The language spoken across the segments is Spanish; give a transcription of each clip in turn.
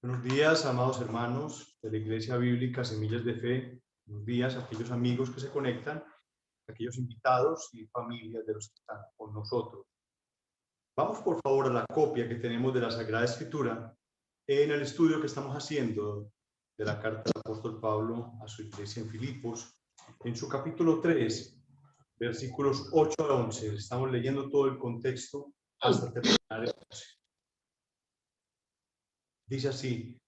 Buenos días, amados hermanos de la Iglesia Bíblica Semillas de Fe. Buenos días a aquellos amigos que se conectan, aquellos invitados y familias de los que están con nosotros. Vamos por favor a la copia que tenemos de la Sagrada Escritura en el estudio que estamos haciendo de la carta del apóstol Pablo a su iglesia en Filipos, en su capítulo 3, versículos 8 a 11. Estamos leyendo todo el contexto hasta terminar el 11. Dice así: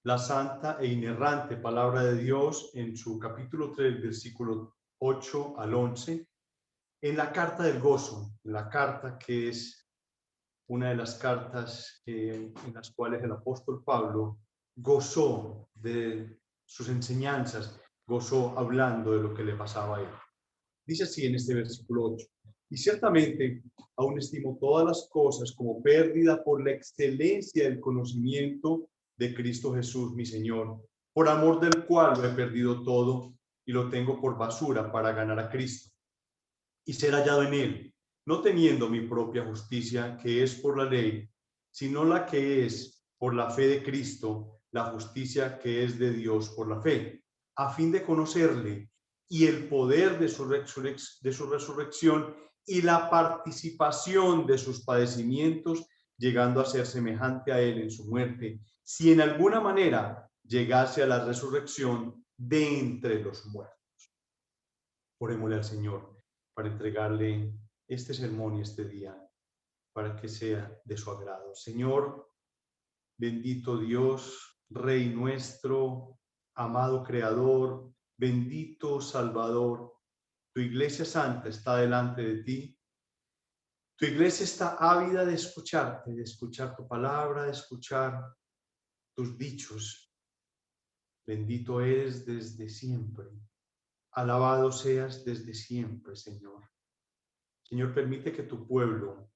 la santa e inerrante palabra de Dios en su capítulo 3, versículo 8 al 11, en la carta del gozo, en la carta que es una de las cartas en las cuales el apóstol Pablo gozó de sus enseñanzas, gozó hablando de lo que le pasaba a él. Dice así en este versículo 8: y ciertamente aún estimo todas las cosas como pérdida por la excelencia del conocimiento de Cristo Jesús, mi Señor, por amor del cual lo he perdido todo y lo tengo por basura para ganar a Cristo y ser hallado en él, no teniendo mi propia justicia, que es por la ley, sino la que es por la fe de Cristo, la justicia que es de Dios por la fe, a fin de conocerle y el poder de su resurrección y la participación de sus padecimientos, llegando a ser semejante a él en su muerte, si en alguna manera llegase a la resurrección de entre los muertos. Orémosle al Señor para entregarle este sermón y este día, para que sea de su agrado. Señor, bendito Dios, Rey nuestro, amado Creador, bendito Salvador, tu Iglesia Santa está delante de ti. Tu Iglesia está ávida de escucharte, de escuchar tu palabra, de escuchar tus dichos. Bendito eres desde siempre. Alabado seas desde siempre, Señor. Señor, permite que tu pueblo,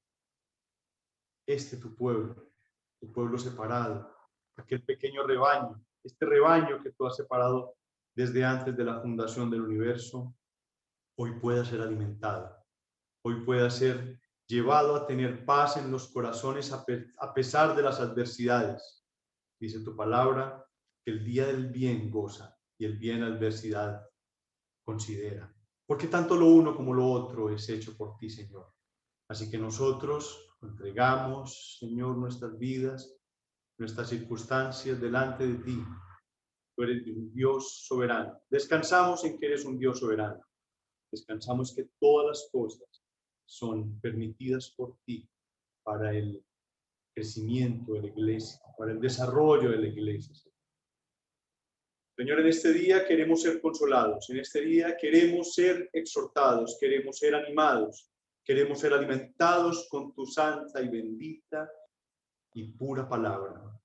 tu pueblo separado, aquel pequeño rebaño, este rebaño que tú has separado desde antes de la fundación del universo, hoy pueda ser alimentado, hoy pueda ser llevado a tener paz en los corazones a pesar de las adversidades. Dice tu palabra que el día del bien goza y el bien adversidad considera, porque tanto lo uno como lo otro es hecho por ti, Señor. Así que nosotros entregamos, Señor, nuestras vidas, nuestras circunstancias delante de ti. Tú eres un Dios soberano. Descansamos en que eres un Dios soberano. Descansamos que todas las cosas son permitidas por ti para el crecimiento de la iglesia, para el desarrollo de la iglesia. Señor, en este día queremos ser consolados, en este día queremos ser exhortados, queremos ser animados, queremos ser alimentados con tu santa y bendita y pura palabra.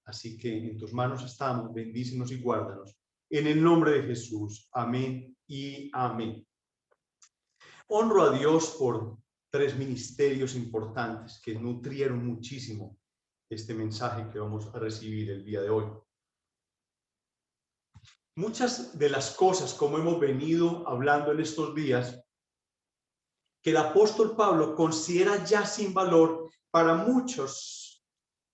Así que en tus manos estamos, bendícenos y guárdanos. En el nombre de Jesús, amén y amén. Honro a Dios por tres ministerios importantes que nutrieron muchísimo este mensaje que vamos a recibir el día de hoy. Muchas de las cosas, como hemos venido hablando en estos días, que el apóstol Pablo considera ya sin valor para muchas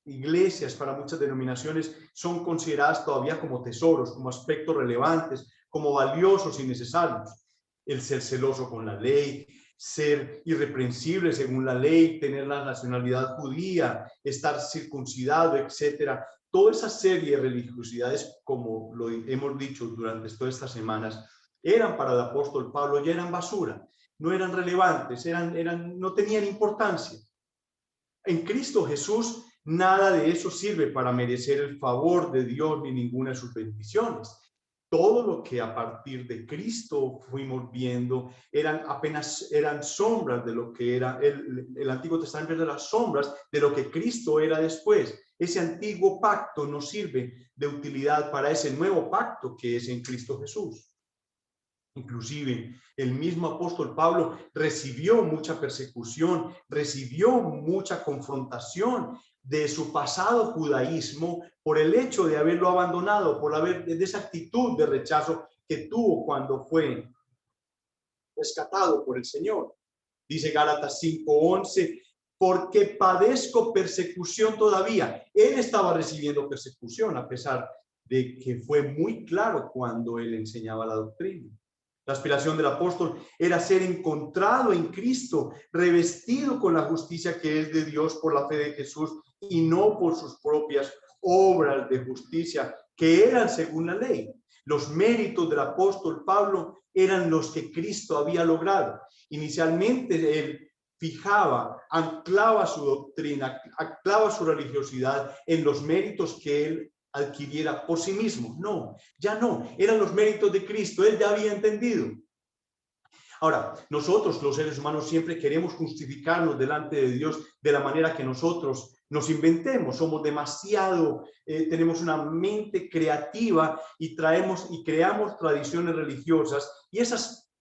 iglesias, para muchas denominaciones, son consideradas todavía como tesoros, como aspectos relevantes, como valiosos y necesarios. El ser celoso con la ley, ser irreprensible según la ley, tener la nacionalidad judía, estar circuncidado, etcétera. Toda esa serie de religiosidades, como lo hemos dicho durante todas estas semanas, eran para el apóstol Pablo, ya eran basura, no eran relevantes, no tenían importancia. En Cristo Jesús, nada de eso sirve para merecer el favor de Dios ni ninguna de sus bendiciones. Todo lo que a partir de Cristo fuimos viendo eran sombras de lo que era el Antiguo Testamento, de las sombras de lo que Cristo era después. Ese antiguo pacto nos sirve de utilidad para ese nuevo pacto que es en Cristo Jesús. Inclusive el mismo apóstol Pablo recibió mucha persecución, recibió mucha confrontación de su pasado judaísmo por el hecho de haberlo abandonado, de esa actitud de rechazo que tuvo cuando fue rescatado por el Señor. Dice Gálatas 5:11, porque padezco persecución todavía. Él estaba recibiendo persecución, a pesar de que fue muy claro cuando él enseñaba la doctrina. La aspiración del apóstol era ser encontrado en Cristo, revestido con la justicia que es de Dios por la fe de Jesús y no por sus propias obras de justicia que eran según la ley. Los méritos del apóstol Pablo eran los que Cristo había logrado. Inicialmente él fijaba, anclaba su doctrina, anclaba su religiosidad en los méritos que él adquiriera por sí mismo. No, ya no, eran los méritos de Cristo, él ya había entendido. Ahora, nosotros los seres humanos siempre queremos justificarnos delante de Dios de la manera que nosotros nos inventemos. Somos demasiado, tenemos una mente creativa y creamos tradiciones religiosas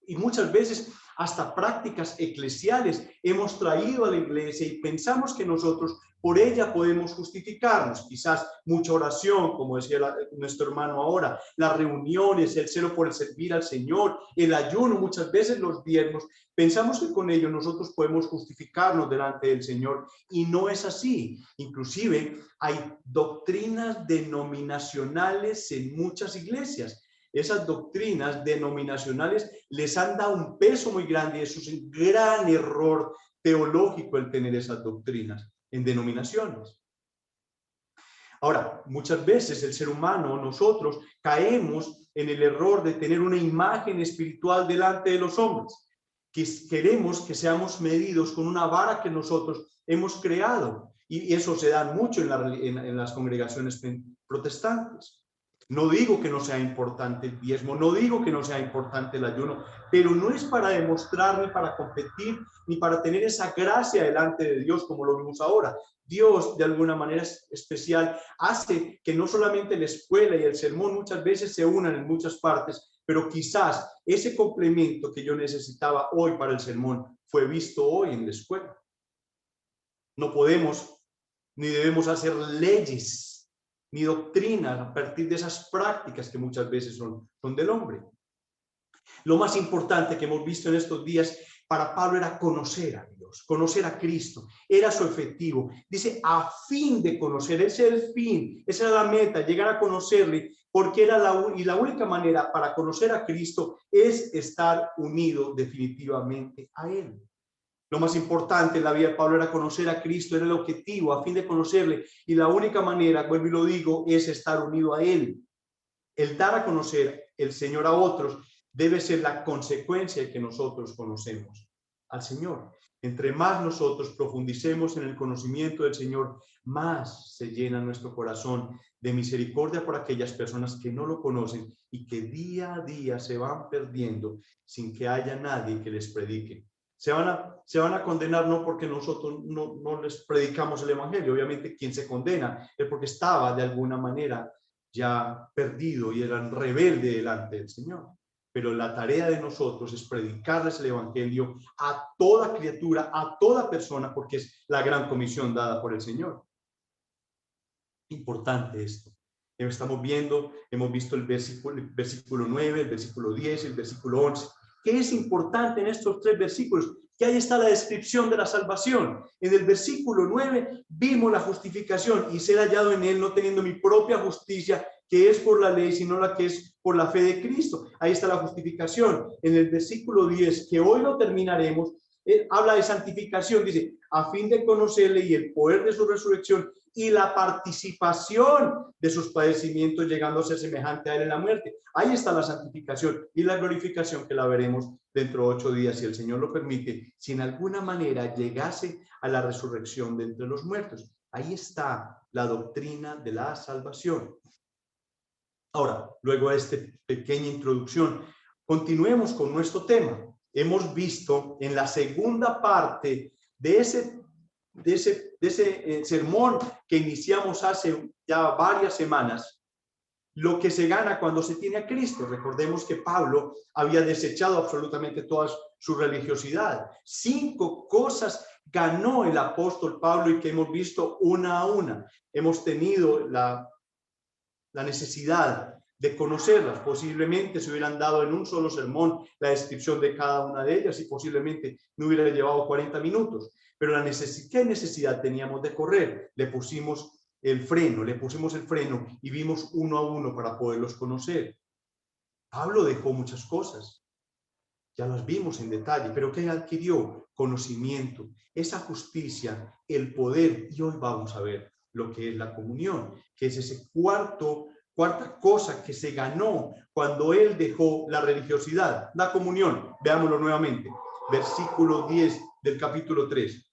y muchas veces hasta prácticas eclesiales hemos traído a la iglesia y pensamos que nosotros por ella podemos justificarnos. Quizás mucha oración, como decía nuestro hermano ahora, las reuniones, el celo por el servir al Señor, el ayuno, muchas veces los diezmos. Pensamos que con ello nosotros podemos justificarnos delante del Señor y no es así. Inclusive hay doctrinas denominacionales en muchas iglesias. Esas doctrinas denominacionales les han dado un peso muy grande y eso es un gran error teológico el tener esas doctrinas en denominaciones. Ahora, muchas veces el ser humano, nosotros, caemos en el error de tener una imagen espiritual delante de los hombres, que queremos que seamos medidos con una vara que nosotros hemos creado, y eso se da mucho en las congregaciones protestantes. No digo que no sea importante el diezmo, no digo que no sea importante el ayuno, pero no es para demostrar, ni para competir, ni para tener esa gracia delante de Dios como lo vimos ahora. Dios, de alguna manera especial, hace que no solamente la escuela y el sermón muchas veces se unan en muchas partes, pero quizás ese complemento que yo necesitaba hoy para el sermón fue visto hoy en la escuela. No podemos ni debemos hacer leyes ni doctrinas a partir de esas prácticas que muchas veces son del hombre. Lo más importante que hemos visto en estos días para Pablo era conocer a Dios, conocer a Cristo, era su objetivo. Dice, a fin de conocer, ese era el fin, esa era la meta, llegar a conocerle, porque era la única manera para conocer a Cristo es estar unido definitivamente a Él. Lo más importante en la vida de Pablo era conocer a Cristo, era el objetivo, a fin de conocerle. Y la única manera, vuelvo y lo digo, es estar unido a Él. El dar a conocer el Señor a otros debe ser la consecuencia de que nosotros conocemos al Señor. Entre más nosotros profundicemos en el conocimiento del Señor, más se llena nuestro corazón de misericordia por aquellas personas que no lo conocen y que día a día se van perdiendo sin que haya nadie que les predique. Se van a condenar no porque nosotros no les predicamos el evangelio. Obviamente quien se condena es porque estaba de alguna manera ya perdido y eran rebelde delante del Señor. Pero la tarea de nosotros es predicarles el evangelio a toda criatura, a toda persona, porque es la gran comisión dada por el Señor. Importante esto. Estamos viendo, hemos visto el versículo 9, el versículo 10, el versículo 11. ¿Qué es importante en estos tres versículos? Que ahí está la descripción de la salvación. En el versículo 9 vimos la justificación y ser hallado en él no teniendo mi propia justicia, que es por la ley, sino la que es por la fe de Cristo. Ahí está la justificación. En el versículo 10, que hoy lo terminaremos, habla de santificación. Dice, a fin de conocerle y el poder de su resurrección y la participación de sus padecimientos, llegando a ser semejante a él en la muerte. Ahí está la santificación y la glorificación, que la veremos dentro de 8 días, si el Señor lo permite, si en alguna manera llegase a la resurrección de entre los muertos. Ahí está la doctrina de la salvación. Ahora, luego de esta pequeña introducción, continuemos con nuestro tema. Hemos visto en la segunda parte de ese sermón que iniciamos hace ya varias semanas, lo que se gana cuando se tiene a Cristo. Recordemos que Pablo había desechado absolutamente toda su religiosidad. 5 cosas ganó el apóstol Pablo y que hemos visto una a una. Hemos tenido la necesidad de conocerlas. Posiblemente se hubieran dado en un solo sermón la descripción de cada una de ellas y posiblemente no hubiera llevado 40 minutos. pero ¿qué necesidad teníamos de correr? Le pusimos el freno y vimos uno a uno para poderlos conocer. Pablo dejó muchas cosas, ya las vimos en detalle, pero ¿qué adquirió? Conocimiento, esa justicia, el poder, y hoy vamos a ver lo que es la comunión, que es ese cuarta cosa que se ganó cuando él dejó la religiosidad, la comunión. Veámoslo nuevamente, versículo 10 del capítulo 3.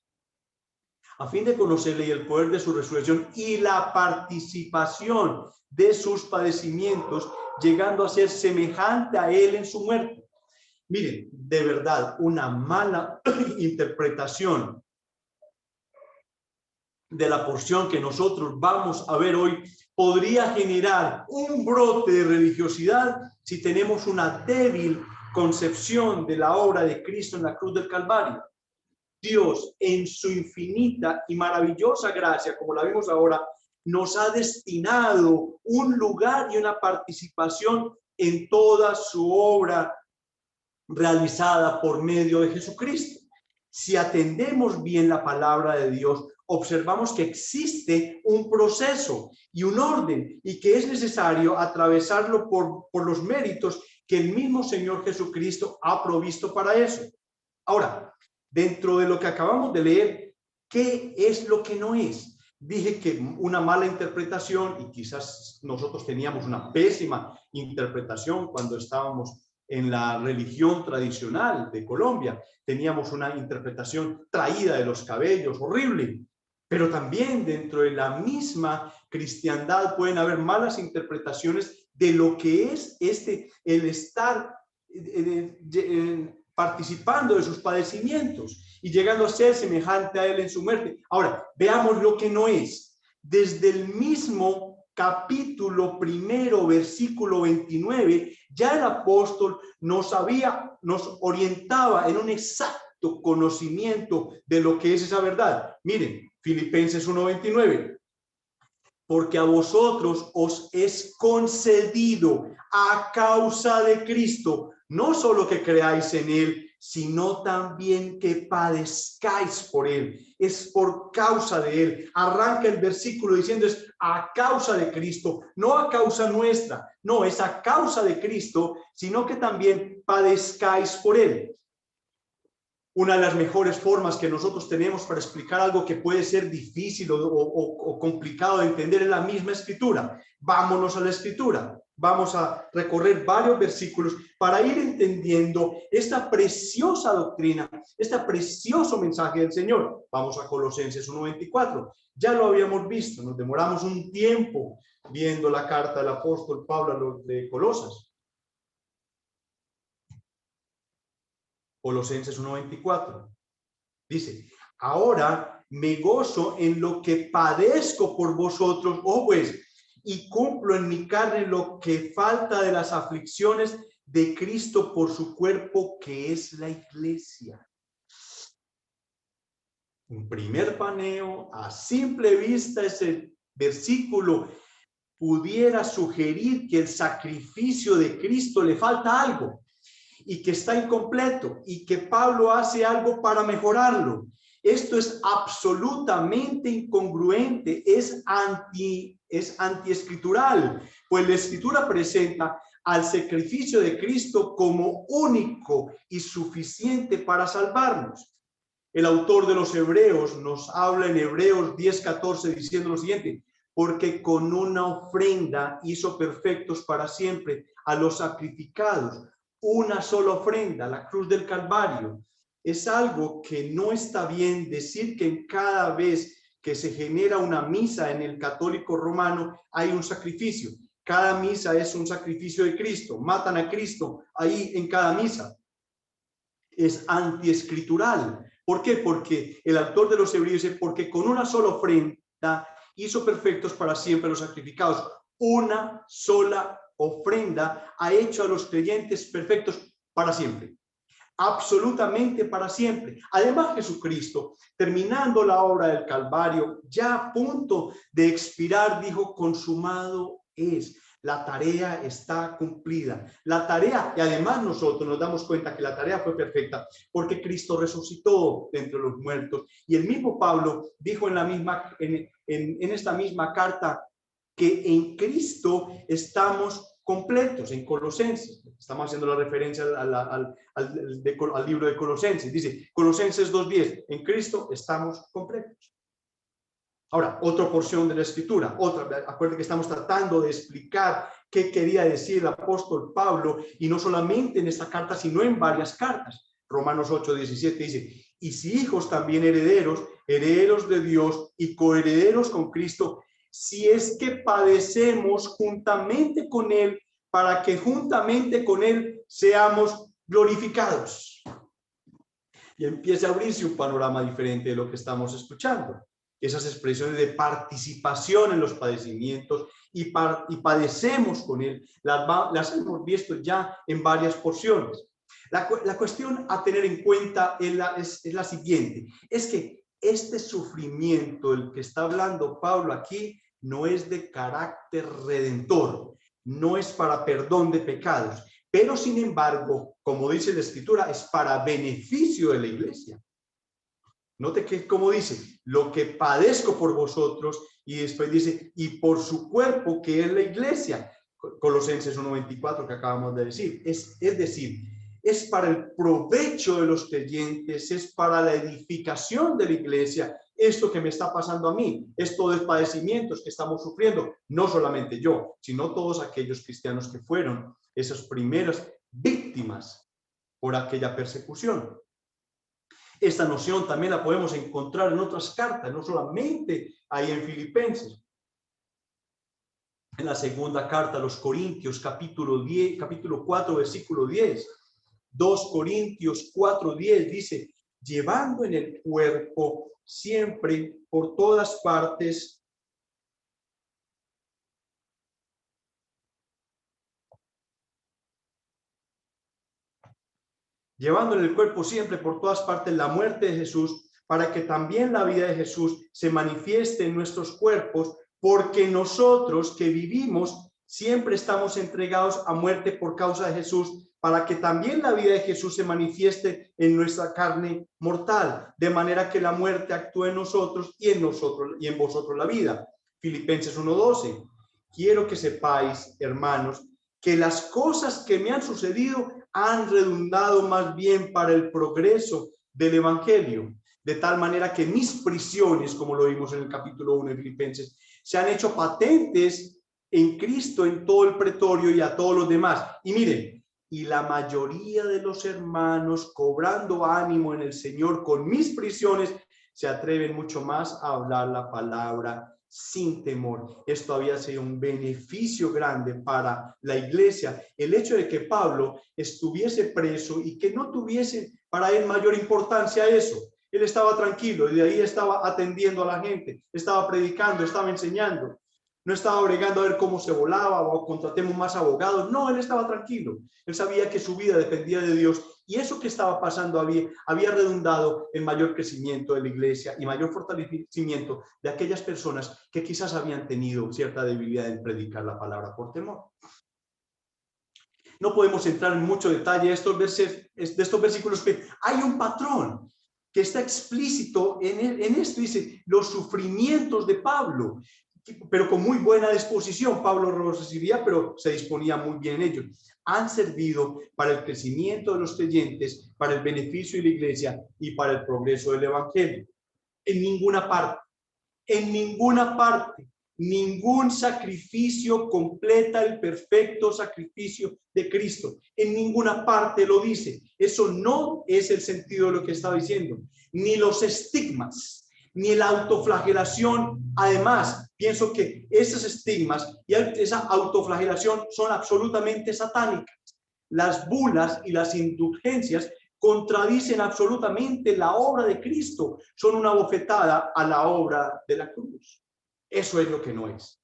A fin de conocerle y el poder de su resurrección y la participación de sus padecimientos, llegando a ser semejante a él en su muerte. Miren, de verdad, una mala interpretación de la porción que nosotros vamos a ver hoy podría generar un brote de religiosidad si tenemos una débil concepción de la obra de Cristo en la cruz del Calvario. Dios, en su infinita y maravillosa gracia, como la vimos ahora, nos ha destinado un lugar y una participación en toda su obra realizada por medio de Jesucristo. Si atendemos bien la palabra de Dios, observamos que existe un proceso y un orden y que es necesario atravesarlo por los méritos que el mismo Señor Jesucristo ha provisto para eso. Ahora, dentro de lo que acabamos de leer, ¿qué es lo que no es? Dije que una mala interpretación, y quizás nosotros teníamos una pésima interpretación cuando estábamos en la religión tradicional de Colombia. Teníamos una interpretación traída de los cabellos, horrible. Pero también dentro de la misma cristiandad pueden haber malas interpretaciones de lo que es el estar participando de sus padecimientos y llegando a ser semejante a él en su muerte. Ahora, veamos lo que no es. Desde el mismo capítulo 1, versículo 29, ya el apóstol nos orientaba en un exacto conocimiento de lo que es esa verdad. Miren, Filipenses 1:29. Porque a vosotros os es concedido a causa de Cristo, no solo que creáis en él, sino también que padezcáis por él. Es por causa de él. Arranca el versículo diciendo es a causa de Cristo, no a causa nuestra. No, es a causa de Cristo, sino que también padezcáis por él. Una de las mejores formas que nosotros tenemos para explicar algo que puede ser difícil o complicado de entender es la misma escritura. Vámonos a la escritura. Vamos a recorrer varios versículos para ir entendiendo esta preciosa doctrina, este precioso mensaje del Señor. Vamos a Colosenses 1:24. Ya lo habíamos visto, nos demoramos un tiempo viendo la carta del apóstol Pablo a los de Colosas. Colosenses 1:24. Dice, ahora me gozo en lo que padezco por vosotros, pues, y cumplo en mi carne lo que falta de las aflicciones de Cristo por su cuerpo, que es la iglesia. Un primer paneo, a simple vista, ese versículo pudiera sugerir que el sacrificio de Cristo le falta algo y que está incompleto y que Pablo hace algo para mejorarlo. Esto es absolutamente incongruente, es antiescritural, pues la escritura presenta al sacrificio de Cristo como único y suficiente para salvarnos. El autor de los Hebreos nos habla en Hebreos 10:14 diciendo lo siguiente: porque con una ofrenda hizo perfectos para siempre a los sacrificados. Una sola ofrenda, la cruz del Calvario. Es algo que no está bien decir que en cada vez que se genera una misa en el católico romano hay un sacrificio. Cada misa es un sacrificio de Cristo. Matan a Cristo ahí en cada misa. Es antiescritural. ¿Por qué? Porque el autor de los Hebreos dice, porque con una sola ofrenda hizo perfectos para siempre los sacrificados. Una sola ofrenda ha hecho a los creyentes perfectos para siempre, absolutamente para siempre. Además, Jesucristo, terminando la obra del Calvario, ya a punto de expirar, dijo, consumado es. La tarea está cumplida. La tarea, y además nosotros nos damos cuenta que la tarea fue perfecta porque Cristo resucitó de entre los muertos. Y el mismo Pablo dijo en esta misma carta que en Cristo estamos completos. En Colosenses, estamos haciendo la referencia al libro de Colosenses. Dice Colosenses 2:10, en Cristo estamos completos. Ahora, otra porción de la escritura, acuérdense que estamos tratando de explicar qué quería decir el apóstol Pablo, y no solamente en esta carta, sino en varias cartas. Romanos 8:17 dice, y si hijos también herederos, herederos de Dios y coherederos con Cristo, si es que padecemos juntamente con Él, para que juntamente con Él seamos glorificados. Y empieza a abrirse un panorama diferente de lo que estamos escuchando. Esas expresiones de participación en los padecimientos y padecemos con Él, las hemos visto ya en varias porciones. La cuestión a tener en cuenta es la siguiente, es que este sufrimiento del que está hablando Pablo aquí no es de carácter redentor, no es para perdón de pecados, pero sin embargo, como dice la Escritura, es para beneficio de la iglesia. Note que como dice, lo que padezco por vosotros, y después dice, y por su cuerpo que es la iglesia. Colosenses 1:24 que acabamos de decir. Es decir, es para el provecho de los creyentes, es para la edificación de la iglesia. Esto que me está pasando a mí, estos padecimientos que estamos sufriendo, no solamente yo, sino todos aquellos cristianos que fueron esas primeras víctimas por aquella persecución. Esta noción también la podemos encontrar en otras cartas, no solamente ahí en Filipenses. En la segunda carta a los Corintios, capítulo 4, versículo 10. 2 Corintios 4:10 dice, llevando en el cuerpo siempre por todas partes llevando en el cuerpo siempre por todas partes la muerte de Jesús, para que también la vida de Jesús se manifieste en nuestros cuerpos, porque nosotros que vivimos siempre estamos entregados a muerte por causa de Jesús, para que también la vida de Jesús se manifieste en nuestra carne mortal, de manera que la muerte actúe en nosotros y en vosotros la vida. Filipenses 1:12. Quiero que sepáis, hermanos, que las cosas que me han sucedido han redundado más bien para el progreso del evangelio, de tal manera que mis prisiones, como lo vimos en el capítulo 1 de Filipenses, se han hecho patentes en Cristo en todo el pretorio y a todos los demás. Y miren, y la mayoría de los hermanos, cobrando ánimo en el Señor con mis prisiones, se atreven mucho más a hablar la palabra sin temor. Esto había sido un beneficio grande para la iglesia. El hecho de que Pablo estuviese preso y que no tuviese para él mayor importancia eso. Él estaba tranquilo y de ahí estaba atendiendo a la gente, estaba predicando, estaba enseñando. No estaba bregando a ver cómo se volaba o contratemos más abogados. No, él estaba tranquilo. Él sabía que su vida dependía de Dios y eso que estaba pasando había redundado en mayor crecimiento de la iglesia y mayor fortalecimiento de aquellas personas que quizás habían tenido cierta debilidad en predicar la palabra por temor. No podemos entrar en mucho detalle de estos versículos, pero hay un patrón que está explícito en esto. Dice, los sufrimientos de Pablo, pero con muy buena disposición. Pablo los recibía, pero se disponía muy bien en ellos. Han servido para el crecimiento de los creyentes, para el beneficio de la iglesia y para el progreso del evangelio. En ninguna parte, ningún sacrificio completa el perfecto sacrificio de Cristo. En ninguna parte lo dice. Eso no es el sentido de lo que está diciendo. Ni los estigmas, ni la autoflagelación. Además, pienso que esos estigmas y esa autoflagelación son absolutamente satánicas. Las bulas y las indulgencias contradicen absolutamente la obra de Cristo, son una bofetada a la obra de la cruz. Eso es lo que no es.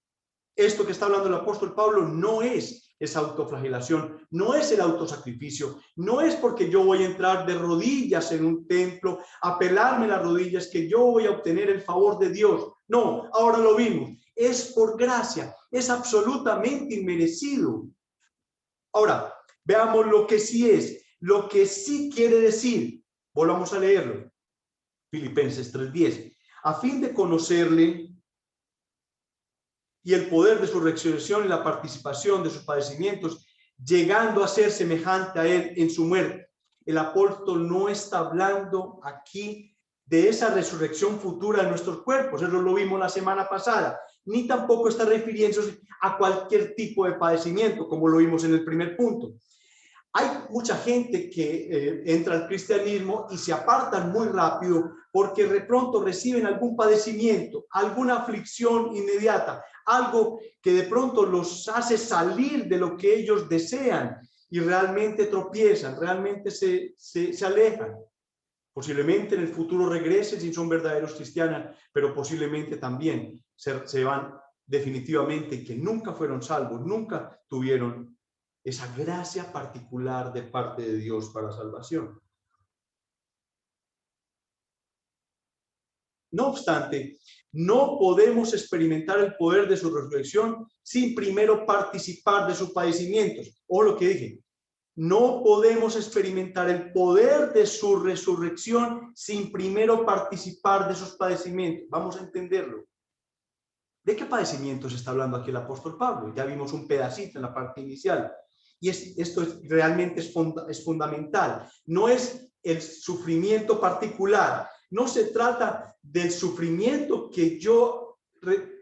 Esto que está hablando el apóstol Pablo no es esa autoflagelación, no es el autosacrificio, no es porque yo voy a entrar de rodillas en un templo, a pelarme las rodillas, que yo voy a obtener el favor de Dios. No, ahora lo vimos. es por gracia, es absolutamente inmerecido. Ahora, veamos lo que sí es, lo que sí quiere decir. Volvamos a leerlo. Filipenses 3:10. A fin de conocerle y el poder de su resurrección y la participación de sus padecimientos, llegando a ser semejante a él en su muerte. El apóstol no está hablando aquí de esa resurrección futura de nuestros cuerpos, eso lo vimos la semana pasada, ni tampoco está refiriéndose a cualquier tipo de padecimiento, como lo vimos en el primer punto. Hay mucha gente que entra al cristianismo y se apartan muy rápido porque de pronto reciben algún padecimiento, alguna aflicción inmediata, algo que de pronto los hace salir de lo que ellos desean y realmente tropiezan, realmente se alejan. Posiblemente en el futuro regresen si son verdaderos cristianos, pero posiblemente también se van definitivamente, que nunca fueron salvos, nunca tuvieron esa gracia particular de parte de Dios para salvación. No obstante, no podemos experimentar el poder de su resurrección sin primero participar de sus padecimientos. O lo que dije, no podemos experimentar el poder de su resurrección sin primero participar de sus padecimientos. Vamos a entenderlo. ¿De qué padecimientos está hablando aquí el apóstol Pablo? Ya vimos un pedacito en la parte inicial. Y esto realmente es fundamental. No es el sufrimiento particular. No se trata del sufrimiento que yo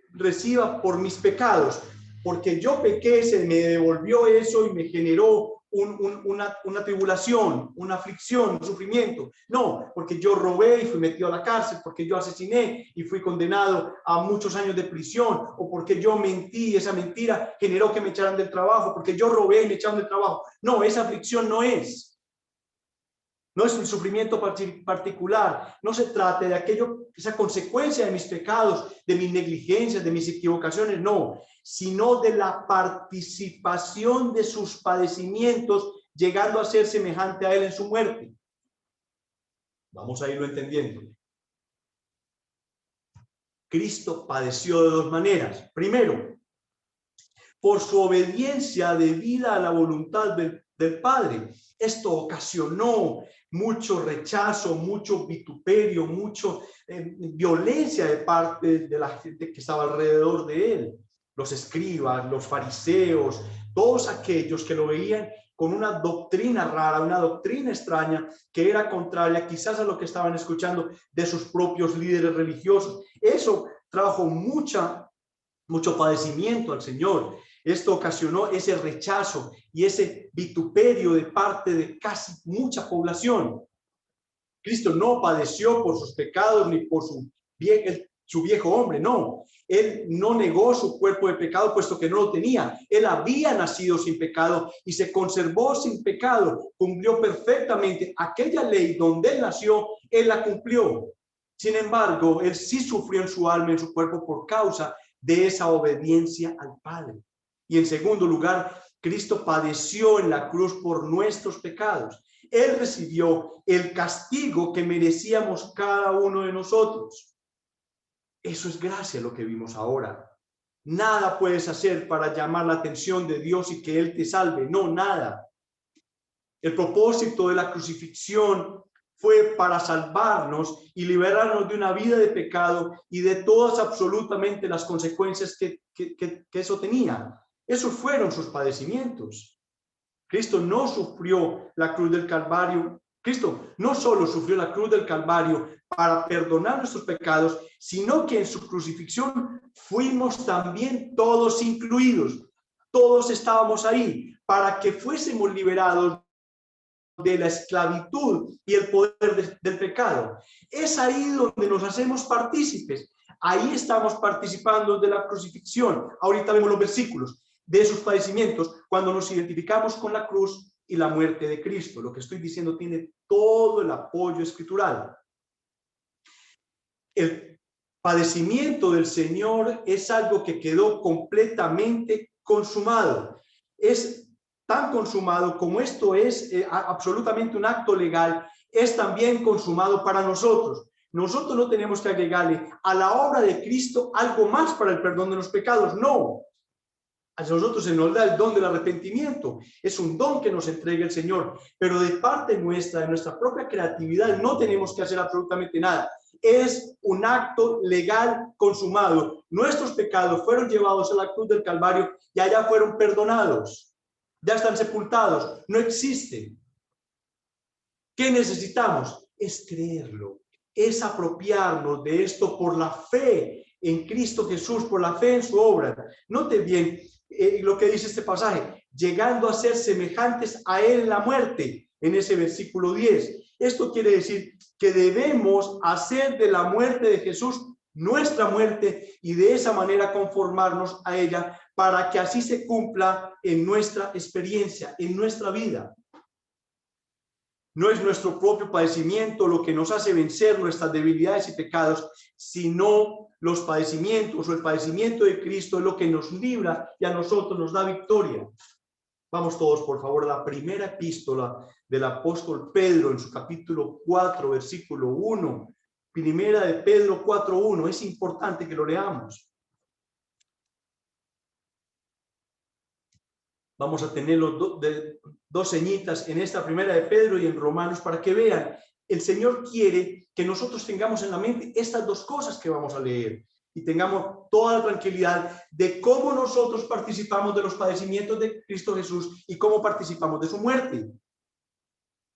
reciba por mis pecados. Porque yo pequé, se me devolvió eso y me generó una tribulación, una aflicción, un sufrimiento. No, porque yo robé y fui metido a la cárcel, porque yo asesiné y fui condenado a muchos años de prisión, o porque yo mentí y esa mentira generó que me echaran del trabajo, porque yo robé y me echaron del trabajo. No, esa aflicción no es un sufrimiento particular. No se trata de aquello, esa consecuencia de mis pecados, de mis negligencias, de mis equivocaciones, no, sino de la participación de sus padecimientos, llegando a ser semejante a él en su muerte. Vamos a irlo entendiendo. Cristo padeció de dos maneras. Primero, por su obediencia debida a la voluntad del Padre. Esto ocasionó mucho rechazo, mucho vituperio, mucho violencia de parte de la gente que estaba alrededor de él. Los escribas, los fariseos, todos aquellos que lo veían con una doctrina rara, una doctrina extraña que era contraria quizás a lo que estaban escuchando de sus propios líderes religiosos. Eso trajo mucho padecimiento al Señor. Esto ocasionó ese rechazo y ese vituperio de parte de casi mucha población. Cristo no padeció por sus pecados ni por su viejo hombre, no. Él no negó su cuerpo de pecado puesto que no lo tenía. Él había nacido sin pecado y se conservó sin pecado. Cumplió perfectamente aquella ley donde él nació, él la cumplió. Sin embargo, él sí sufrió en su alma, en su cuerpo, por causa de esa obediencia al Padre. Y en segundo lugar, Cristo padeció en la cruz por nuestros pecados. Él recibió el castigo que merecíamos cada uno de nosotros. Eso es gracia lo que vimos ahora. Nada puedes hacer para llamar la atención de Dios y que Él te salve. No, nada. El propósito de la crucifixión fue para salvarnos y liberarnos de una vida de pecado y de todas absolutamente las consecuencias que eso tenía. Esos fueron sus padecimientos. Cristo no sufrió la cruz del Calvario. Cristo no solo sufrió la cruz del Calvario para perdonar nuestros pecados, sino que en su crucifixión fuimos también todos incluidos. Todos estábamos ahí para que fuésemos liberados de la esclavitud y el poder del pecado. Es ahí donde nos hacemos partícipes. Ahí estamos participando de la crucifixión. Ahorita vemos los versículos de sus padecimientos cuando nos identificamos con la cruz y la muerte de Cristo. Lo que estoy diciendo tiene todo el apoyo escritural. El padecimiento del Señor es algo que quedó completamente consumado. Es tan consumado como esto es absolutamente un acto legal, es también consumado para nosotros. Nosotros no tenemos que agregarle a la obra de Cristo algo más para el perdón de los pecados. No. A nosotros se nos da el don del arrepentimiento. Es un don que nos entrega el Señor. Pero de parte nuestra, de nuestra propia creatividad, no tenemos que hacer absolutamente nada. Es un acto legal consumado. Nuestros pecados fueron llevados a la cruz del Calvario y allá fueron perdonados. Ya están sepultados. No existen. ¿Qué necesitamos? Es creerlo. Es apropiarnos de esto por la fe en Cristo Jesús, por la fe en su obra. Note bien lo que dice este pasaje, llegando a ser semejantes a él en la muerte, en ese versículo 10. Esto quiere decir que debemos hacer de la muerte de Jesús nuestra muerte y de esa manera conformarnos a ella para que así se cumpla en nuestra experiencia, en nuestra vida. No es nuestro propio padecimiento lo que nos hace vencer nuestras debilidades y pecados, sino los padecimientos o el padecimiento de Cristo es lo que nos libra y a nosotros nos da victoria. Vamos todos, por favor, a la primera epístola del apóstol Pedro en su capítulo 4, versículo 1. Primera de Pedro 4:1. Es importante que lo leamos. Vamos a tener dos ceñitas en esta primera de Pedro y en Romanos para que vean. El Señor quiere que nosotros tengamos en la mente estas dos cosas que vamos a leer y tengamos toda la tranquilidad de cómo nosotros participamos de los padecimientos de Cristo Jesús y cómo participamos de su muerte.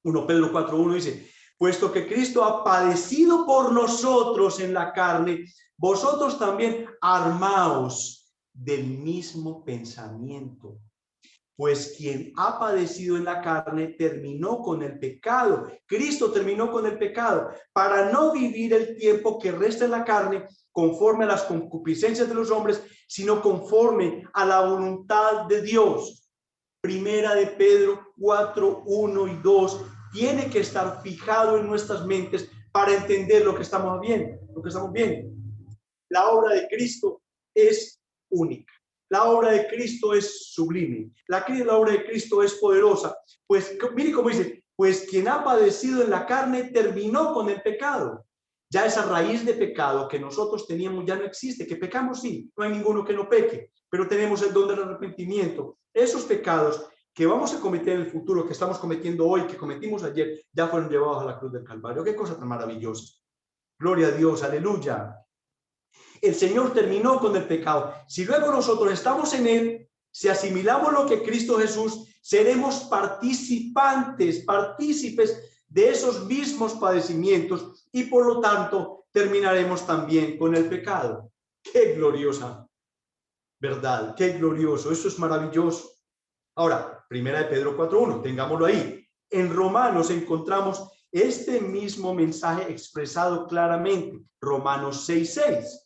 1 Pedro 4:1 dice, puesto que Cristo ha padecido por nosotros en la carne, vosotros también armaos del mismo pensamiento. Pues quien ha padecido en la carne terminó con el pecado. Cristo terminó con el pecado para no vivir el tiempo que resta en la carne conforme a las concupiscencias de los hombres, sino conforme a la voluntad de Dios. Primera de Pedro 4:1 y 2 tiene que estar fijado en nuestras mentes para entender lo que estamos viendo. La obra de Cristo es única. La obra de Cristo es sublime. La obra de Cristo es poderosa. Pues mire cómo dice, pues quien ha padecido en la carne terminó con el pecado. Ya esa raíz de pecado que nosotros teníamos ya no existe. Que pecamos, sí, no hay ninguno que no peque, pero tenemos el don del arrepentimiento. Esos pecados que vamos a cometer en el futuro, que estamos cometiendo hoy, que cometimos ayer, ya fueron llevados a la cruz del Calvario. Qué cosa tan maravillosa. Gloria a Dios, aleluya. El Señor terminó con el pecado. Si luego nosotros estamos en él, si asimilamos lo que Cristo Jesús, seremos partícipes de esos mismos padecimientos y por lo tanto terminaremos también con el pecado. Qué gloriosa verdad, qué glorioso, eso es maravilloso. Ahora, primera de Pedro 4:1, tengámoslo ahí. En Romanos encontramos este mismo mensaje expresado claramente, Romanos 6:6.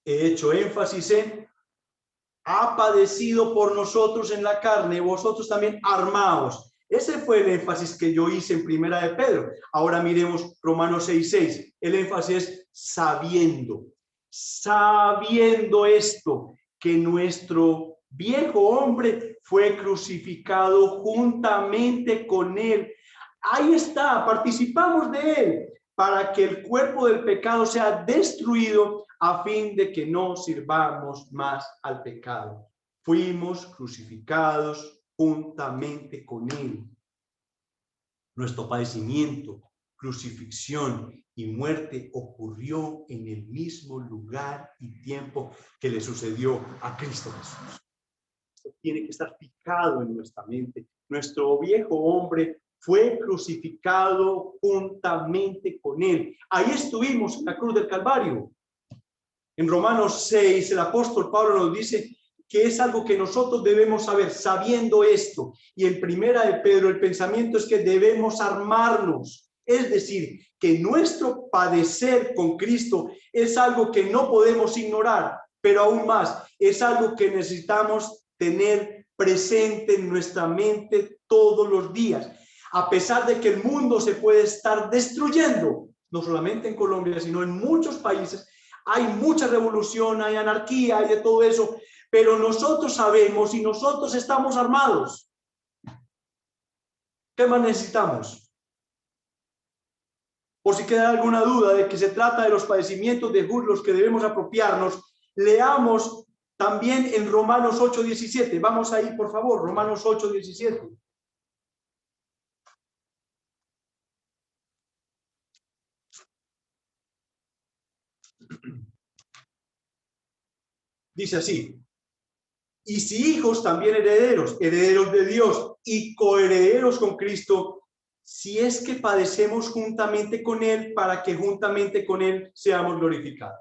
He hecho énfasis en ha padecido por nosotros en la carne, vosotros también armaos. Ese fue el énfasis que yo hice en primera de Pedro. Ahora miremos Romanos 6:6. El énfasis es sabiendo esto, que nuestro viejo hombre fue crucificado juntamente con él. Ahí está, participamos de él, para que el cuerpo del pecado sea destruido a fin de que no sirvamos más al pecado. Fuimos crucificados juntamente con él. Nuestro padecimiento, crucifixión y muerte ocurrió en el mismo lugar y tiempo que le sucedió a Cristo Jesús. Esto tiene que estar fijado en nuestra mente. Nuestro viejo hombre fue crucificado juntamente con él. Ahí estuvimos en la cruz del Calvario. En Romanos 6, el apóstol Pablo nos dice que es algo que nosotros debemos saber, sabiendo esto. Y en primera de Pedro, el pensamiento es que debemos armarnos. Es decir, que nuestro padecer con Cristo es algo que no podemos ignorar, pero aún más, es algo que necesitamos tener presente en nuestra mente todos los días. A pesar de que el mundo se puede estar destruyendo, no solamente en Colombia, sino en muchos países, hay mucha revolución, hay anarquía, hay de todo eso, pero nosotros sabemos y nosotros estamos armados. ¿Qué más necesitamos? Por si queda alguna duda de que se trata de los padecimientos de Jesús los que debemos apropiarnos, leamos también en Romanos 8:17. Vamos ahí, por favor, Romanos 8:17. Dice así: y si hijos, también herederos, herederos de Dios y coherederos con Cristo, si es que padecemos juntamente con Él, para que juntamente con Él seamos glorificados.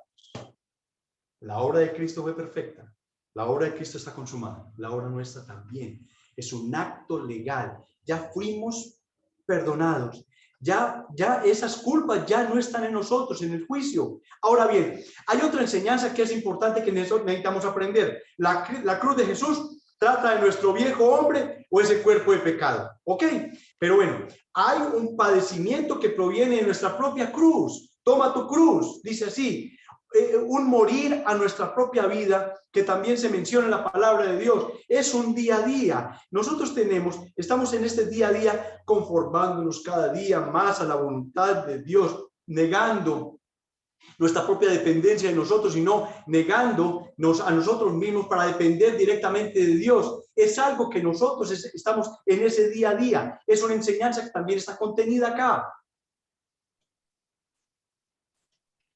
La obra de Cristo fue perfecta. La obra de Cristo está consumada. La obra nuestra también. Es un acto legal. Ya fuimos perdonados. Ya esas culpas ya no están en nosotros, en el juicio. Ahora bien, hay otra enseñanza que es importante que necesitamos aprender. La cruz de Jesús trata de nuestro viejo hombre o ese cuerpo de pecado. ¿Ok? Pero bueno, hay un padecimiento que proviene de nuestra propia cruz. Toma tu cruz, dice así. Un morir a nuestra propia vida, que también se menciona en la palabra de Dios. Es un día a día. Nosotros estamos en este día a día conformándonos cada día más a la voluntad de Dios, negando nuestra propia dependencia de nosotros y no negándonos a nosotros mismos para depender directamente de Dios. Es algo que nosotros estamos en ese día a día. Es una enseñanza que también está contenida acá.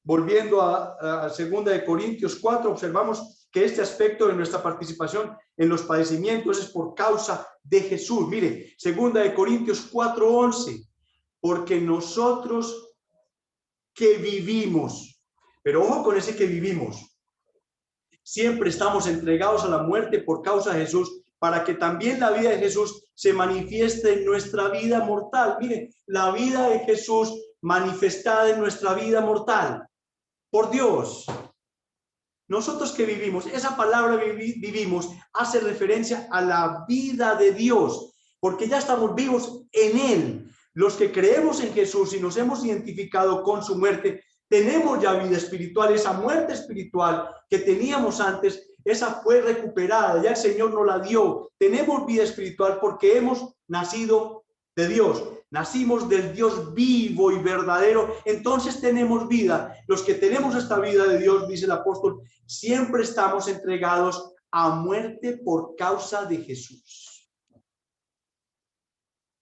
Volviendo a 2 Corintios 4, observamos que este aspecto de nuestra participación en los padecimientos es por causa de Jesús. Mire, 2 Corintios 4:11, porque nosotros que vivimos, pero ojo con ese que vivimos, siempre estamos entregados a la muerte por causa de Jesús, para que también la vida de Jesús se manifieste en nuestra vida mortal. Mire, la vida de Jesús manifestada en nuestra vida mortal. Por Dios, nosotros que vivimos, esa palabra vivimos hace referencia a la vida de Dios, porque ya estamos vivos en Él. Los que creemos en Jesús y nos hemos identificado con su muerte, tenemos ya vida espiritual. Esa muerte espiritual que teníamos antes, esa fue recuperada, ya el Señor nos la dio. Tenemos vida espiritual porque hemos nacido de Dios. Nacimos del Dios vivo y verdadero, entonces tenemos vida. Los que tenemos esta vida de Dios, dice el apóstol, siempre estamos entregados a muerte por causa de Jesús.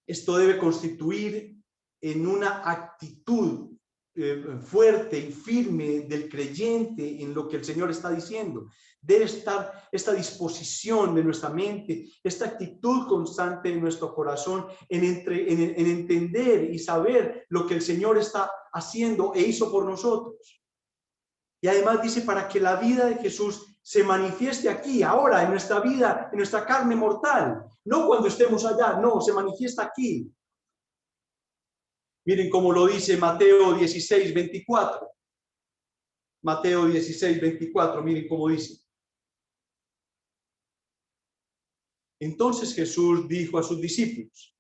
Esto debe constituir en una actitud fuerte y firme del creyente en lo que el Señor está diciendo. Debe estar esta disposición de nuestra mente, esta actitud constante en nuestro corazón en entender y saber lo que el Señor está haciendo e hizo por nosotros. Y además dice, para que la vida de Jesús se manifieste aquí, ahora, en nuestra vida, en nuestra carne mortal. No cuando estemos allá, no, se manifiesta aquí. Miren cómo lo dice Mateo 16:24. Mateo 16:24, miren cómo dice. Entonces Jesús dijo a sus discípulos,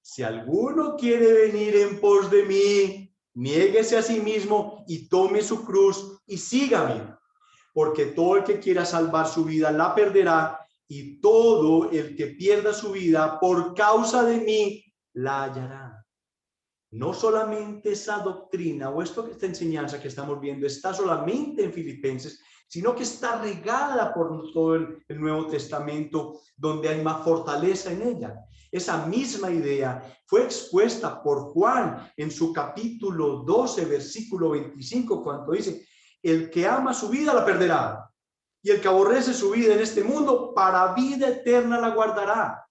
si alguno quiere venir en pos de mí, niéguese a sí mismo y tome su cruz y sígame. Porque todo el que quiera salvar su vida la perderá, y todo el que pierda su vida por causa de mí la hallará. No solamente esa doctrina o esta enseñanza que estamos viendo está solamente en Filipenses, sino que está regada por todo el Nuevo Testamento, donde hay más fortaleza en ella. Esa misma idea fue expuesta por Juan en su capítulo 12, versículo 25, cuando dice, el que ama su vida la perderá, y el que aborrece su vida en este mundo, para vida eterna la guardará.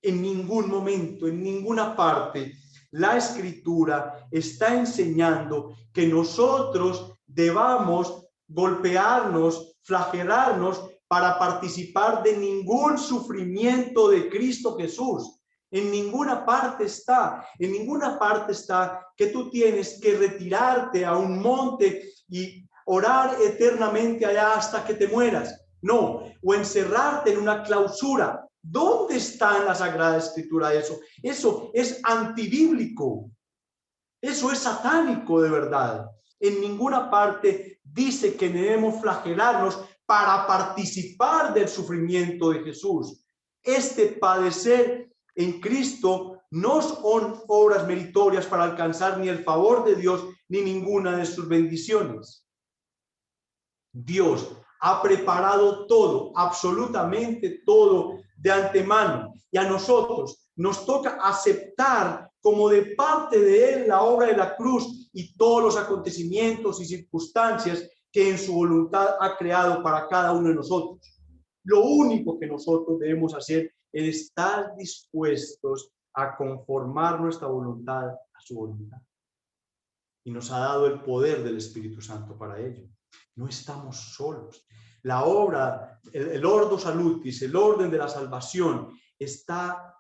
En ningún momento, en ninguna parte, la Escritura está enseñando que nosotros debamos golpearnos, flagelarnos para participar de ningún sufrimiento de Cristo Jesús. En ninguna parte está que tú tienes que retirarte a un monte y orar eternamente allá hasta que te mueras. No, o encerrarte en una clausura. ¿Dónde está en la Sagrada Escritura eso? Eso es antibíblico. Eso es satánico de verdad. En ninguna parte dice que debemos flagelarnos para participar del sufrimiento de Jesús. Este padecer en Cristo no son obras meritorias para alcanzar ni el favor de Dios ni ninguna de sus bendiciones. Dios ha preparado todo, absolutamente todo de antemano, y a nosotros nos toca aceptar como de parte de Él la obra de la cruz y todos los acontecimientos y circunstancias que en su voluntad ha creado para cada uno de nosotros. Lo único que nosotros debemos hacer es estar dispuestos a conformar nuestra voluntad a su voluntad. Y nos ha dado el poder del Espíritu Santo para ello. No estamos solos. La obra, el ordo salutis, el orden de la salvación, está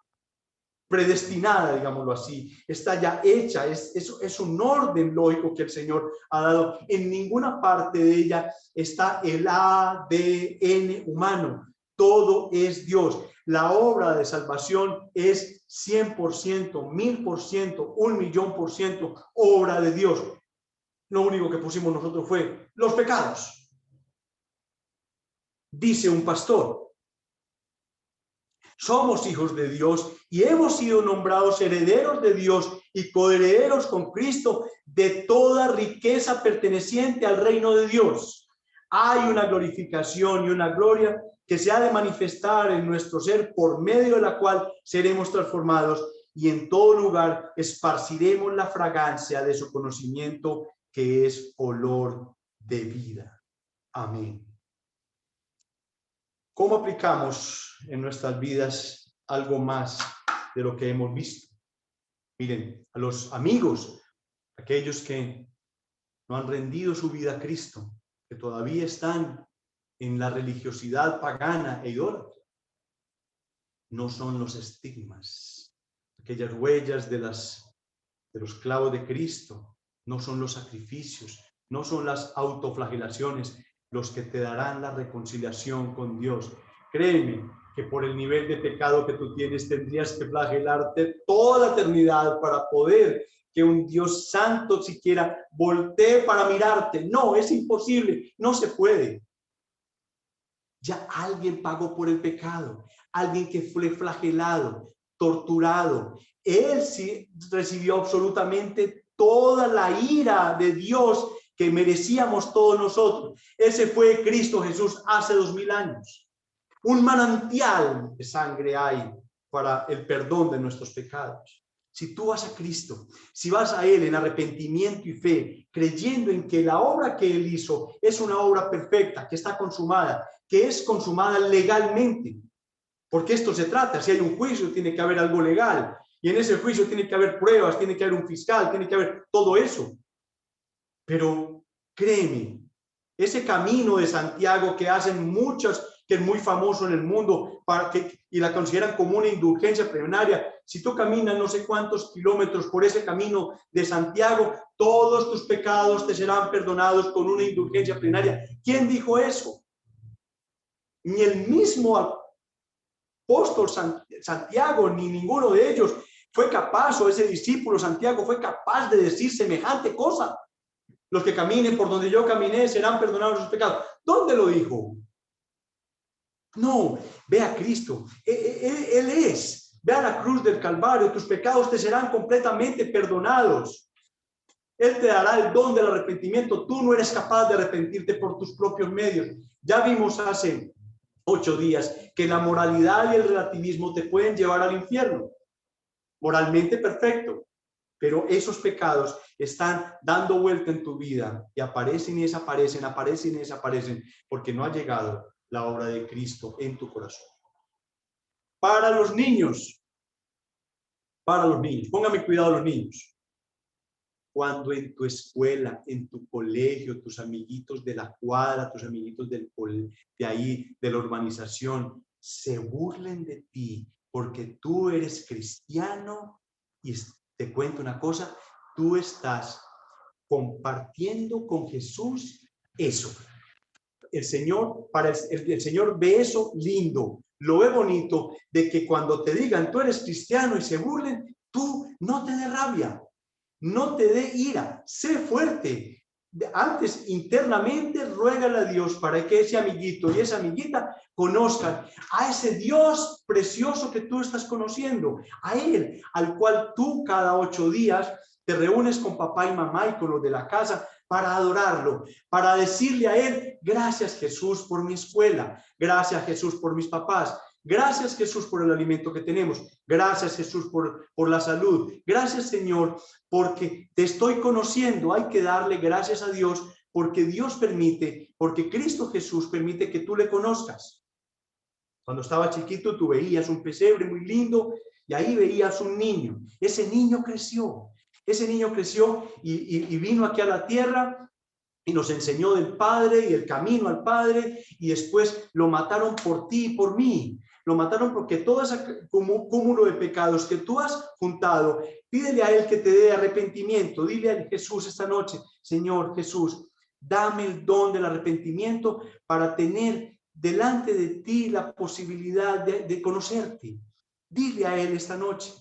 predestinada, digámoslo así, está ya hecha, es un orden lógico que el Señor ha dado. En ninguna parte de ella está el ADN humano. Todo es Dios. La obra de salvación es 100%, 1000%, 1.000.000% obra de Dios. Lo único que pusimos nosotros fue los pecados. Dice un pastor: somos hijos de Dios y hemos sido nombrados herederos de Dios y coherederos con Cristo de toda riqueza perteneciente al reino de Dios. Hay una glorificación y una gloria que se ha de manifestar en nuestro ser, por medio de la cual seremos transformados y en todo lugar esparciremos la fragancia de su conocimiento, que es olor de vida. Amén. ¿Cómo aplicamos en nuestras vidas algo más de lo que hemos visto? Miren, a los amigos, aquellos que no han rendido su vida a Cristo, que todavía están en la religiosidad pagana e idólatra, no son los estigmas, aquellas huellas de los clavos de Cristo, no son los sacrificios, no son las autoflagelaciones los que te darán la reconciliación con Dios. Créeme que por el nivel de pecado que tú tienes tendrías que flagelarte toda la eternidad para poder que un Dios santo siquiera voltee para mirarte. No, es imposible, no se puede. Ya alguien pagó por el pecado, alguien que fue flagelado, torturado. Él sí recibió absolutamente toda la ira de Dios que merecíamos todos nosotros. Ese fue Cristo Jesús hace 2000 años. Un manantial de sangre hay para el perdón de nuestros pecados. Si tú vas a Cristo, si vas a Él en arrepentimiento y fe, creyendo en que la obra que Él hizo es una obra perfecta, que está consumada, que es consumada legalmente, porque esto se trata. Si hay un juicio, tiene que haber algo legal, y en ese juicio tiene que haber pruebas, tiene que haber un fiscal, tiene que haber todo eso. Pero créeme, ese camino de Santiago que hacen muchos, que es muy famoso en el mundo y la consideran como una indulgencia plenaria, si tú caminas no sé cuántos kilómetros por ese camino de Santiago, todos tus pecados te serán perdonados con una indulgencia plenaria. ¿Quién dijo eso? Ni el mismo apóstol Santiago, ni ninguno de ellos fue capaz, o ese discípulo Santiago fue capaz de decir semejante cosa. Los que caminen por donde yo caminé serán perdonados sus pecados. ¿Dónde lo dijo? No, ve a Cristo. Él es. Ve a la cruz del Calvario. Tus pecados te serán completamente perdonados. Él te dará el don del arrepentimiento. Tú no eres capaz de arrepentirte por tus propios medios. Ya vimos hace 8 días que la moralidad y el relativismo te pueden llevar al infierno. Moralmente perfecto. Pero esos pecados están dando vuelta en tu vida y aparecen y desaparecen, aparecen y desaparecen, porque no ha llegado la obra de Cristo en tu corazón. Para los niños, póngame cuidado los niños. Cuando en tu escuela, en tu colegio, tus amiguitos de la cuadra, tus amiguitos de ahí, de la urbanización, se burlen de ti porque tú eres cristiano, y te cuento una cosa, tú estás compartiendo con Jesús eso. El Señor, el Señor ve eso lindo, lo ve bonito, de que cuando te digan tú eres cristiano y se burlen, tú no te dé rabia, no te dé ira, sé fuerte. antes internamente ruégale a Dios para que ese amiguito y esa amiguita conozcan a ese Dios precioso que tú estás conociendo, a Él, al cual tú cada 8 días te reúnes con papá y mamá y con los de la casa para adorarlo, para decirle a Él: gracias Jesús por mi escuela, gracias Jesús por mis papás, gracias Jesús por el alimento que tenemos, gracias Jesús por la salud, gracias Señor porque te estoy conociendo. Hay que darle gracias a Dios porque Dios permite, porque Cristo Jesús permite que tú le conozcas. Cuando estaba chiquito tú veías un pesebre muy lindo y ahí veías un niño. Ese niño creció y vino aquí a la tierra y nos enseñó del Padre y el camino al Padre, y después lo mataron por ti y por mí. Lo mataron porque todo ese cúmulo de pecados que tú has juntado, pídele a Él que te dé arrepentimiento. Dile a Jesús esta noche: Señor Jesús, dame el don del arrepentimiento para tener delante de ti la posibilidad de conocerte. Dile a Él esta noche.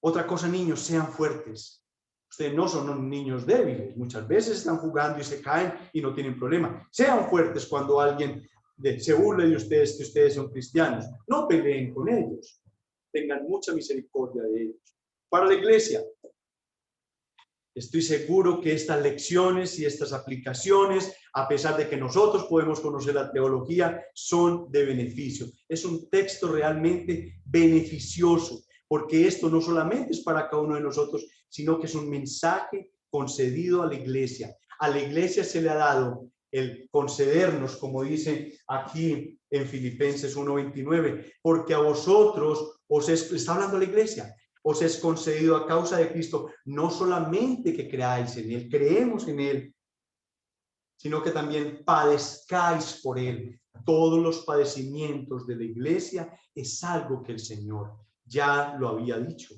Otra cosa, niños, sean fuertes. Ustedes no son niños débiles. Muchas veces están jugando y se caen y no tienen problema. Sean fuertes cuando alguien se burle de ustedes, que ustedes son cristianos. No peleen con ellos. Tengan mucha misericordia de ellos. Para la iglesia, estoy seguro que estas lecciones y estas aplicaciones, a pesar de que nosotros podemos conocer la teología, son de beneficio. Es un texto realmente beneficioso, porque esto no solamente es para cada uno de nosotros, sino que es un mensaje concedido a la iglesia. A la iglesia se le ha dado el concedernos, como dice aquí en Filipenses 1:29, porque a vosotros está hablando a la iglesia, os es concedido a causa de Cristo, no solamente que creáis en Él, creemos en Él, sino que también padezcáis por Él. Todos los padecimientos de la iglesia es algo que el Señor ya lo había dicho.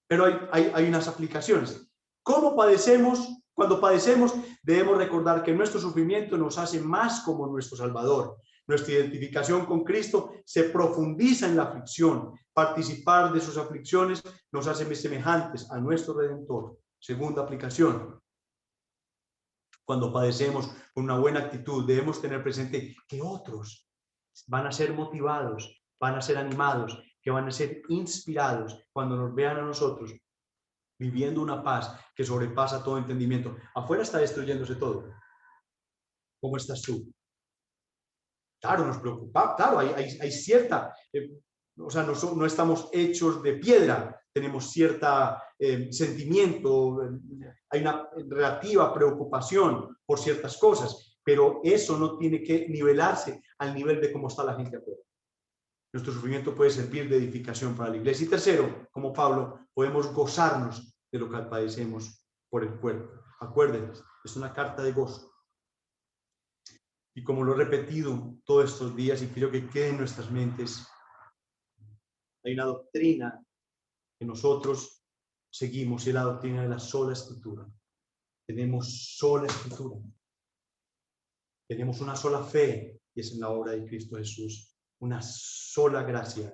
Pero hay unas aplicaciones. ¿Cómo padecemos? Cuando padecemos, debemos recordar que nuestro sufrimiento nos hace más como nuestro Salvador. Nuestra identificación con Cristo se profundiza en la aflicción. Participar de sus aflicciones nos hace semejantes a nuestro Redentor. Segunda aplicación. Cuando padecemos con una buena actitud, debemos tener presente que otros van a ser motivados, van a ser animados, que van a ser inspirados cuando nos vean a nosotros viviendo una paz que sobrepasa todo entendimiento. Afuera está destruyéndose todo. ¿Cómo estás tú? Claro, nos preocupa, claro, hay cierta, o sea, no estamos hechos de piedra, tenemos cierta sentimiento, hay una relativa preocupación por ciertas cosas, pero eso no tiene que nivelarse al nivel de cómo está la gente afuera. Nuestro sufrimiento puede servir de edificación para la iglesia. Y tercero, como Pablo, podemos gozarnos de lo que padecemos por el cuerpo. Acuérdense, es una carta de gozo. Y como lo he repetido todos estos días y quiero que quede en nuestras mentes, hay una doctrina que nosotros seguimos y es la doctrina de la sola escritura. Tenemos sola escritura. Tenemos una sola fe y es en la obra de Cristo Jesús. Una sola gracia.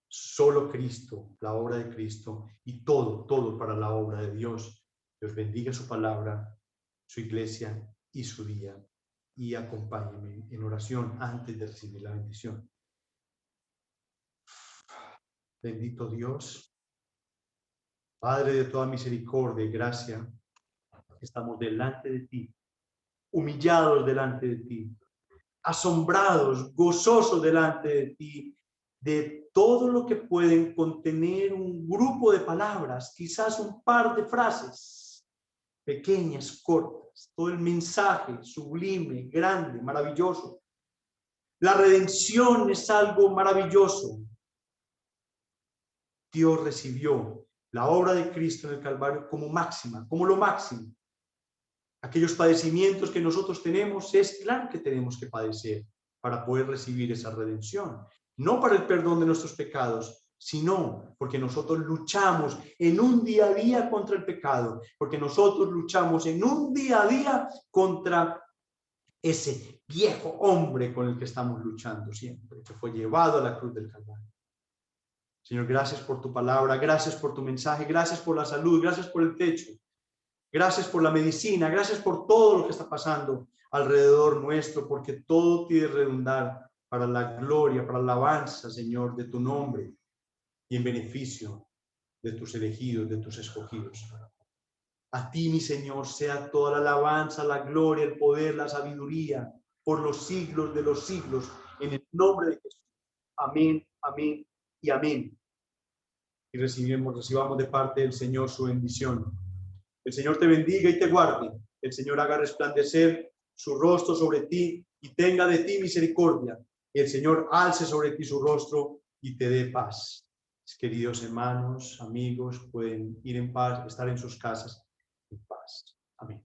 Solo Cristo, la obra de Cristo y todo para la obra de Dios. Dios bendiga su palabra, su iglesia y su día. Y acompáñenme en oración antes de recibir la bendición. Bendito Dios, Padre de toda misericordia y gracia, estamos delante de ti, humillados delante de ti, asombrados, gozosos delante de ti, de todo lo que pueden contener un grupo de palabras, quizás un par de frases, pequeñas, cortas, todo el mensaje sublime, grande, maravilloso. La redención es algo maravilloso. Dios recibió la obra de Cristo en el Calvario como máxima, como lo máximo. Aquellos padecimientos que nosotros tenemos, es claro que tenemos que padecer para poder recibir esa redención. No para el perdón de nuestros pecados, sino porque nosotros luchamos en un día a día contra el pecado, porque nosotros luchamos en un día a día contra ese viejo hombre con el que estamos luchando siempre, que fue llevado a la cruz del Calvario. Señor, gracias por tu palabra, gracias por tu mensaje, gracias por la salud, gracias por el techo. Gracias por la medicina, gracias por todo lo que está pasando alrededor nuestro, porque todo tiene que redundar para la gloria, para la alabanza, Señor, de tu nombre y en beneficio de tus elegidos, de tus escogidos. A ti, mi Señor, sea toda la alabanza, la gloria, el poder, la sabiduría, por los siglos de los siglos, en el nombre de Jesús. Amén, amén y amén. Y recibamos de parte del Señor su bendición. El Señor te bendiga y te guarde. El Señor haga resplandecer su rostro sobre ti y tenga de ti misericordia. El Señor alce sobre ti su rostro y te dé paz. Queridos hermanos, amigos, pueden ir en paz, estar en sus casas en paz. Amén.